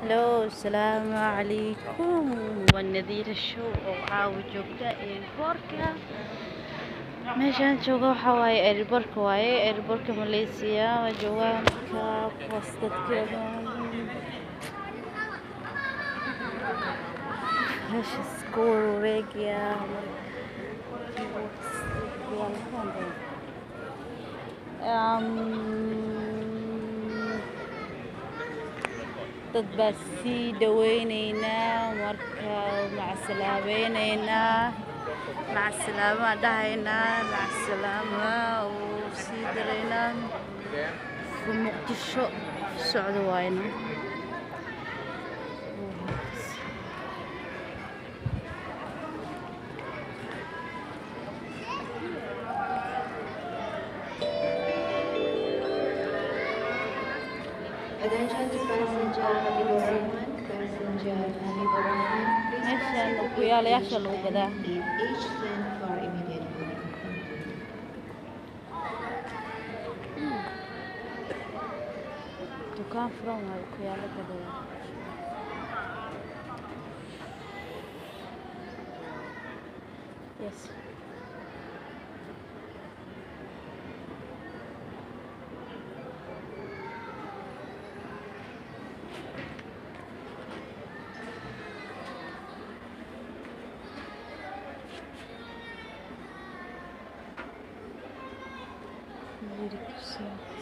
Hello, السلام عليكم. والنذير الشو oo caawa joogta airportka. Meeshaan jooga waxa waaye airportka Malaysia waa joogaa marka kuwaas dadkeeda meesha isku wareegaya dad baa sii dhaweyneynaa marka macsalaama dhahaynaa macsalaama oo sii daraynaa muqdisho socdo waayna Attention to passenger Habibur Rahman, passenger Habibur Rahman, please meeshaan fasten ku yaalayaasha lagu gadaa in each stand for immediate boarding. dukaan furan waaye ku yaala gadaa yes Very good.